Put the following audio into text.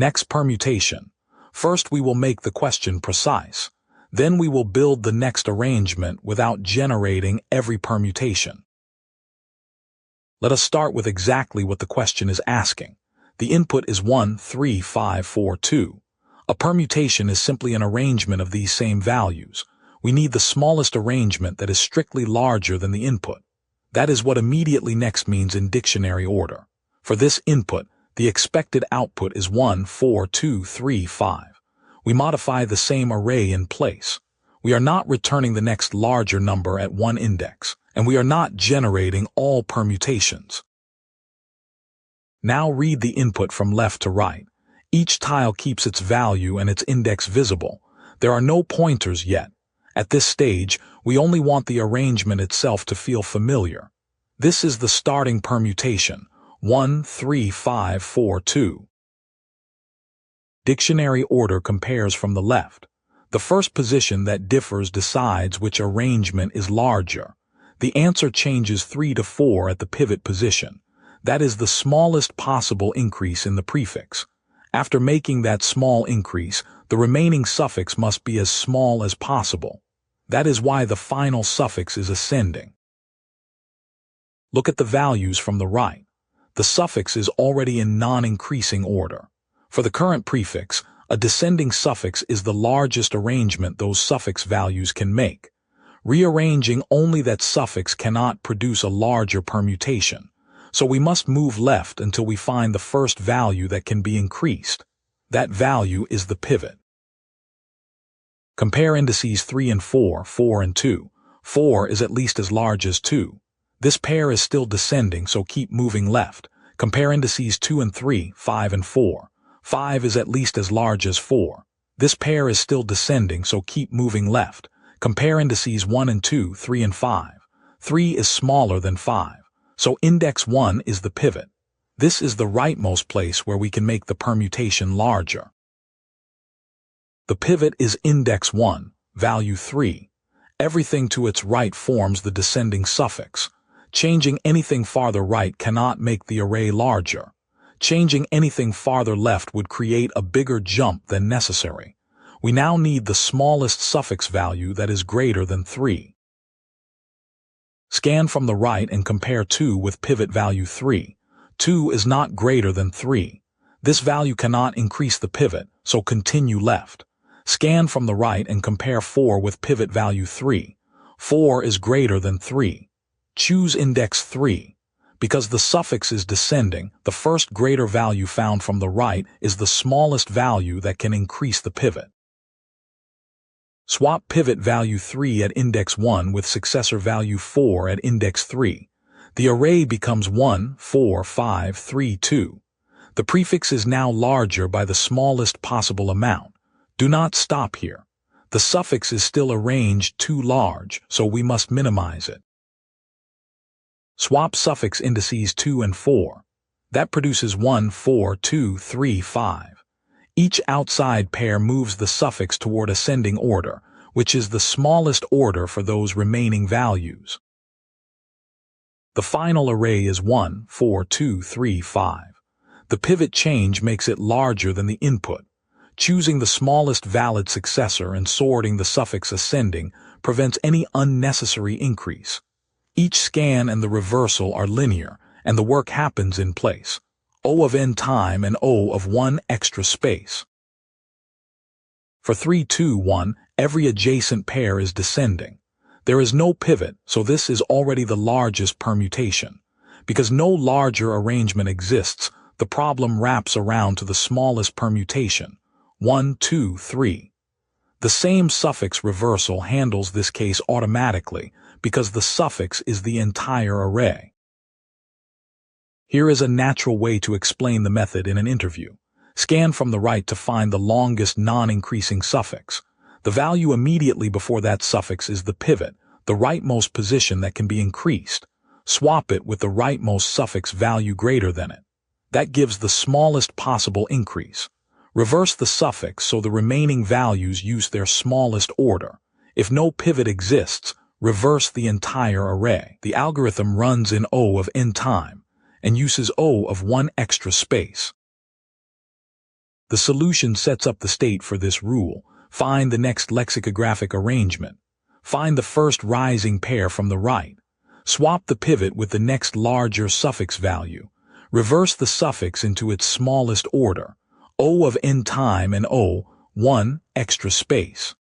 Next permutation. First we will make the question precise. Then we will build the next arrangement without generating every permutation. Let us start with exactly what the question is asking. The input is 1, 3, 5, 4, 2. A permutation is simply an arrangement of these same values. We need the smallest arrangement that is strictly larger than the input. That is what immediately next means in dictionary order. For this input, the expected output is 1, 4, 2, 3, 5. We modify the same array in place. We are not returning the next larger number at one index, and we are not generating all permutations. Now read the input from left to right. Each tile keeps its value and its index visible. There are no pointers yet. At this stage, we only want the arrangement itself to feel familiar. This is the starting permutation, 1, 3, 5, 4, 2. Dictionary order compares from the left. The first position that differs decides which arrangement is larger. The answer changes 3 to 4 at the pivot position. That is the smallest possible increase in the prefix. After making that small increase, the remaining suffix must be as small as possible. That is why the final suffix is ascending. Look at the values from the right. The suffix is already in non-increasing order. For the current prefix, a descending suffix is the largest arrangement those suffix values can make. Rearranging only that suffix cannot produce a larger permutation, so we must move left until we find the first value that can be increased. That value is the pivot. Compare indices 3 and 4, 4 and 2. 4 is at least as large as 2. This pair is still descending, so keep moving left. Compare indices 2 and 3, 5 and 4. 5 is at least as large as 4. This pair is still descending, so keep moving left. Compare indices 1 and 2, 3 and 5. 3 is smaller than 5, so index 1 is the pivot. This is the rightmost place where we can make the permutation larger. The pivot is index 1, value 3. Everything to its right forms the descending suffix. Changing anything farther right cannot make the array larger. Changing anything farther left would create a bigger jump than necessary. We now need the smallest suffix value that is greater than 3. Scan from the right and compare 2 with pivot value 3. 2 is not greater than 3. This value cannot increase the pivot, so continue left. Scan from the right and compare 4 with pivot value 3. 4 is greater than 3. Choose index 3. Because the suffix is descending, the first greater value found from the right is the smallest value that can increase the pivot. Swap pivot value 3 at index 1 with successor value 4 at index 3. The array becomes 1, 4, 5, 3, 2. The prefix is now larger by the smallest possible amount. Do not stop here. The suffix is still arranged too large, so we must minimize it. Swap suffix indices 2 and 4. That produces 1, 4, 2, 3, 5. Each outside pair moves the suffix toward ascending order, which is the smallest order for those remaining values. The final array is 1, 4, 2, 3, 5. The pivot change makes it larger than the input. Choosing the smallest valid successor and sorting the suffix ascending prevents any unnecessary increase. Each scan and the reversal are linear, and the work happens in place. O of n time and O of 1 extra space. For 3, 2, 1, every adjacent pair is descending. There is no pivot, so this is already the largest permutation. Because no larger arrangement exists, the problem wraps around to the smallest permutation, 1, 2, 3. The same suffix reversal handles this case automatically, because the suffix is the entire array. Here is a natural way to explain the method in an interview. Scan from the right to find the longest non-increasing suffix. The value immediately before that suffix is the pivot, the rightmost position that can be increased. Swap it with the rightmost suffix value greater than it. That gives the smallest possible increase. Reverse the suffix so the remaining values use their smallest order. If no pivot exists, reverse the entire array. The algorithm runs in O of n time and uses O of 1 extra space. The solution sets up the state for this rule. Find the next lexicographic arrangement. Find the first rising pair from the right. Swap the pivot with the next larger suffix value. Reverse the suffix into its smallest order. O of n time and O, 1 extra space.